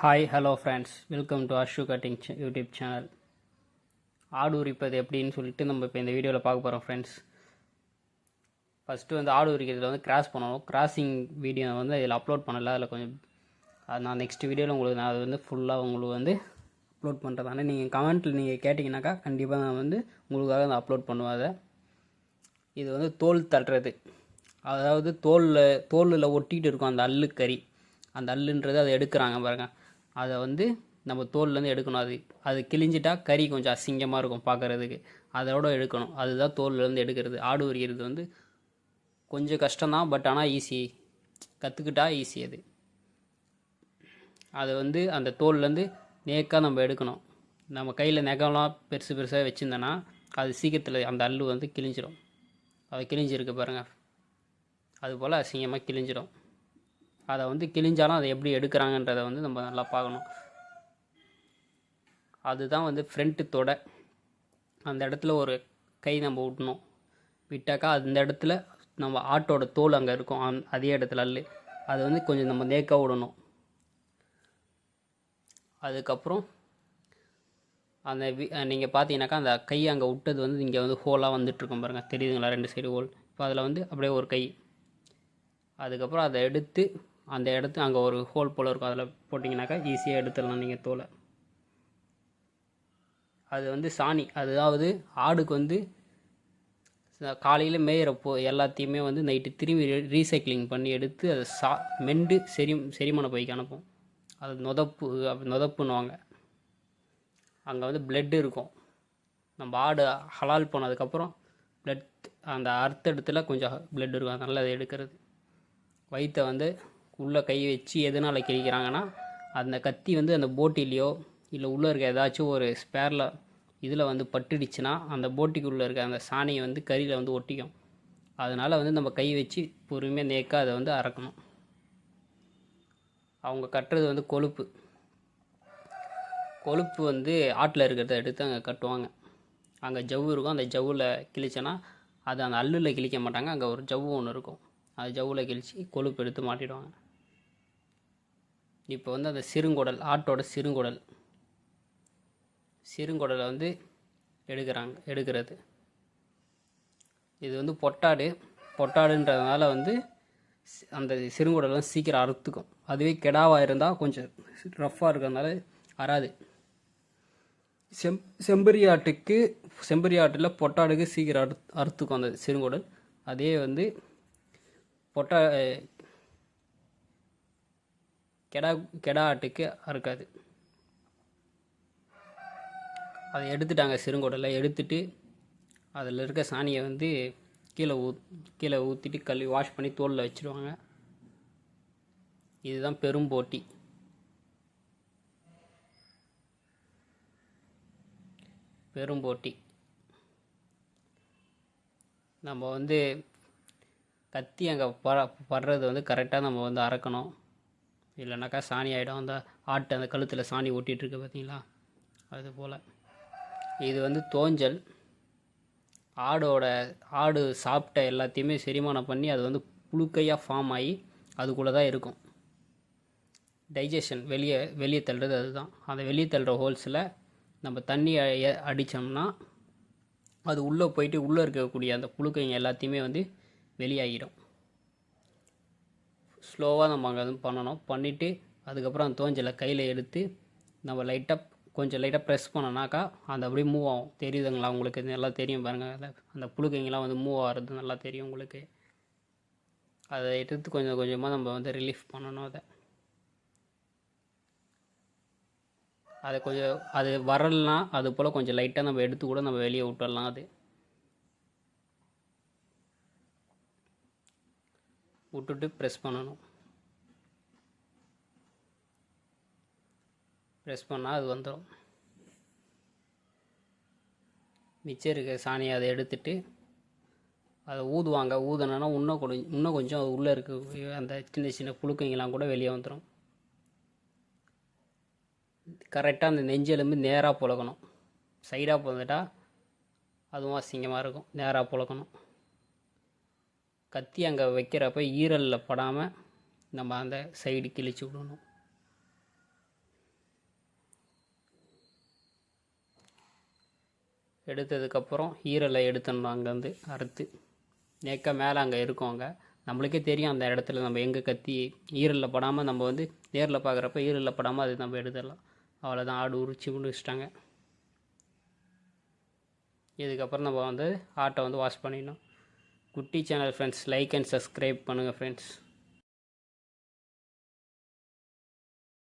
Hi hello friends, welcome to Ashu cutting YouTube channel. ஆடு உரிப்பது எப்படின்னு சொல்லிட்டு நம்ம இப்போ இந்த வீடியோவில் பார்க்க போகிறோம் ஃப்ரெண்ட்ஸ். ஃபஸ்ட்டு ஆடு உரிக்கிறதுல கிராஸ் பண்ணணும். கிராசிங் வீடியோ இதில் அப்லோட் பண்ணலை. அதில் கொஞ்சம் அது நான் நெக்ஸ்ட் வீடியோவில் உங்களுக்கு நான் அது ஃபுல்லாக உங்களுக்கு அப்லோட் பண்ணுறதானே. நீங்கள் கமெண்ட்டில் நீங்கள் கேட்டிங்கனாக்கா கண்டிப்பாக நான் உங்களுக்காக நான் அப்லோட் பண்ணுவேன். அதை இது தோல் தட்டுறது, அதாவது தோலில் ஒட்டிகிட்டு இருக்கும் அந்த அல்லுக்கறி. அந்த அல்லுன்றது அதை எடுக்கிறாங்க பாருங்கள். அதை நம்ம தோல்லேருந்து எடுக்கணும். அது கிழிஞ்சிட்டா கறி கொஞ்சம் அசிங்கமாக இருக்கும் பார்க்குறதுக்கு, அதோட எடுக்கணும். அதுதான் தோல்லேருந்து எடுக்கிறது. ஆடு உரிக்கிறது கொஞ்சம் கஷ்டம்தான், பட் ஆனால் ஈஸி, கற்றுக்கிட்டா ஈஸி. அது அந்த தோல்லேருந்து நேக்காக நம்ம எடுக்கணும். நம்ம கையில் நெகம்லாம் பெருசு பெருசாக வச்சுருந்தோன்னா அது சீக்கிரத்தில் அந்த அல்லு கிழிஞ்சிடும். அது கிழிஞ்சிருக்கு பாருங்கள், அதுபோல் அசிங்கமாக கிழிஞ்சிடும். அதை கிழிஞ்சாலும் அதை எப்படி எடுக்கிறாங்கன்றதை நம்ம நல்லா பார்க்கணும். அதுதான் ஃப்ரண்ட்டு தொடை. அந்த இடத்துல ஒரு கை நம்ம விட்டணும். விட்டாக்கா அந்த இடத்துல நம்ம ஆட்டோட தோல் அங்கே இருக்கும், அதே இடத்துல அல்லு. அது கொஞ்சம் நம்ம நேக்காக விடணும். அதுக்கப்புறம் அந்த நீங்கள் பார்த்தீங்கன்னாக்கா அந்த கை அங்கே விட்டது இங்கே ஹோலாக வந்துட்டுருக்கும் பாருங்கள், தெரியுதுங்களா? 2 சைடு ஹோல். இப்போ அதில் அப்படியே ஒரு கை. அதுக்கப்புறம் அதை எடுத்து அந்த இடத்து அங்கே ஒரு ஹோல் போல் இருக்கும், அதில் போட்டிங்கனாக்கா ஈஸியாக எடுத்துடலாம் நீங்கள் தோலை. அது சாணி, அதாவது ஆடுக்கு காலையில் மேயிறப்போ எல்லாத்தையுமே நைட்டு திரும்பி ரீசைக்ளிங் பண்ணி எடுத்து அதை மெண்டு செரிமான பைக்கு அனுப்பும். அது நொதப்புன்னுவாங்க. அங்கே பிளட் இருக்கும். நம்ம ஆடு ஹலால் போனதுக்கப்புறம் பிளட் அந்த அர்த்தத்தில் கொஞ்சம் பிளட் இருக்கும், அதனால் அதை எடுக்கிறது. வயிற்றை உள்ளே கை வச்சு எதனால் கிழிக்கிறாங்கன்னா, அந்த கத்தி அந்த போட்டிலையோ இல்லை உள்ளே இருக்க ஏதாச்சும் ஒரு ஸ்பேரில் இதில் பட்டுடுச்சுன்னா அந்த போட்டிக்குள்ளே இருக்க அந்த சாணியை கறியில் ஒட்டிக்கும். அதனால் நம்ம கை வச்சு பொறுமையாக நேக்காக அதை அறக்கணும். அவங்க கட்டுறது கொழுப்பு ஆட்டில் இருக்கிறத எடுத்து அங்கே கட்டுவாங்க. அங்கே ஜவ்வு இருக்கும், அந்த ஜவ்வில் கிழிச்சோன்னா அது அந்த அல்லில் கிழிக்க மாட்டாங்க, அங்கே ஒரு ஜவ்வு ஒன்று இருக்கும், அது ஜவ்வில் கிழிச்சு கொழுப்பு எடுத்து மாட்டிடுவாங்க. இப்போ அந்த சிறுங்குடல், ஆட்டோட சிறுங்குடலை எடுக்கிறது. இது பொட்டாடுன்றதுனால அந்த சிறுங்குடலாம் சீக்கிரம் அறுத்துக்கும். அதுவே கெடாவாக இருந்தால் கொஞ்சம் ரஃப்பாக இருக்கிறதுனால அறாது. செம்பரி ஆட்டில் பொட்டாடுக்கு சீக்கிரம் அறுத்துக்கும் அந்த சிறுங்குடல். அதே கெடா ஆட்டுக்கு அறுக்காது. அதை எடுத்துட்டாங்க. சிறுங்குடலை எடுத்துட்டு அதில் இருக்க சாணியை கீழே ஊற்றிட்டு கழுவி வாஷ் பண்ணி தோலில் வச்சுருவாங்க. இதுதான் பெரும்போட்டி. நம்ம கத்தி அங்கே படுறது கரெக்டாக நம்ம அறக்கணும். இல்லைனாக்கா சாணி ஆகிடும். அந்த ஆட்டு அந்த கழுத்தில் சாணி ஓட்டிகிட்ருக்கு பார்த்தீங்களா, அது போல். இது தோஞ்சல். ஆடு சாப்பிட்ட எல்லாத்தையுமே செரிமானம் பண்ணி அது புழுக்கையாக ஃபார்ம் ஆகி அதுக்குள்ளே தான் இருக்கும். டைஜஷன் வெளியே தள்ளுறது அதுதான். அந்த வெளியே தள்ளுற ஹோல்ஸில் நம்ம தண்ணி அடித்தோம்னா அது உள்ளே போயிட்டு உள்ளே இருக்கக்கூடிய அந்த புழுக்கைங்க எல்லாத்தையுமே வெளியாகிடும். ஸ்லோவாக நம்ம அங்கே பண்ணணும். பண்ணிவிட்டு அதுக்கப்புறம் அந்த தோஞ்சலை கையில் எடுத்து நம்ம கொஞ்சம் லைட்டாக ப்ரெஸ் பண்ணோன்னாக்கா அந்த அப்படியே மூவ் ஆகும். தெரியுதுங்களா உங்களுக்கு? நல்லா தெரியும் பாருங்கள், அந்த புழுக்கைங்கெல்லாம் மூவ் ஆகிறது நல்லா தெரியும் உங்களுக்கு. அதை எடுத்து கொஞ்சம் கொஞ்சமாக நம்ம ரிலீஃப் பண்ணணும். அதை கொஞ்சம் அது வரலாம், அது போல் கொஞ்சம் லைட்டாக நம்ம எடுத்து கூட நம்ம வெளியே விட்டுடலாம். அது விட்டுட்டு ப்ரெஸ் பண்ணணும். ப்ரெஸ் பண்ணால் அது வந்துடும். மிச்சம் இருக்க சாணியை அதை எடுத்துட்டு அதை ஊதுவாங்க. ஊதுனா இன்னும் கொஞ்சம் உள்ளே இருக்க அந்த சின்ன சின்ன புழுக்கைங்கெல்லாம் கூட வெளியே வந்துடும். கரெக்டாக அந்த நெஞ்செலும்பு நேராக புழக்கணும். சைடாக புழந்துட்டா அதுவும் அசிங்கமாக இருக்கும். நேராக புழக்கணும். கத்தி அங்கே வைக்கிறப்ப ஈரலில் படாமல் நம்ம அந்த சைடு கிழிச்சு விடணும். எடுத்ததுக்கப்புறம் ஈரலை எடுத்துடணும் அங்கேருந்து அறுத்து. நேக்காக மேலே அங்கே இருக்கும். அங்கே நம்மளுக்கே தெரியும் அந்த இடத்துல நம்ம எங்கே கத்தி ஈரலில் படாமல் நம்ம வந்து நேரில் பார்க்குறப்ப ஈரலில் படாமல் அது நம்ம எடுத்துடலாம். அவ்வளோதான், ஆடு உரிச்சு முடிச்சிட்டாங்க. இதுக்கப்புறம் நம்ம வந்து ஆட்டை வந்து வாஷ் பண்ணிடணும். குட்டி channel friends, like and subscribe பண்ணுங்கள் ஃப்ரெண்ட்ஸ்.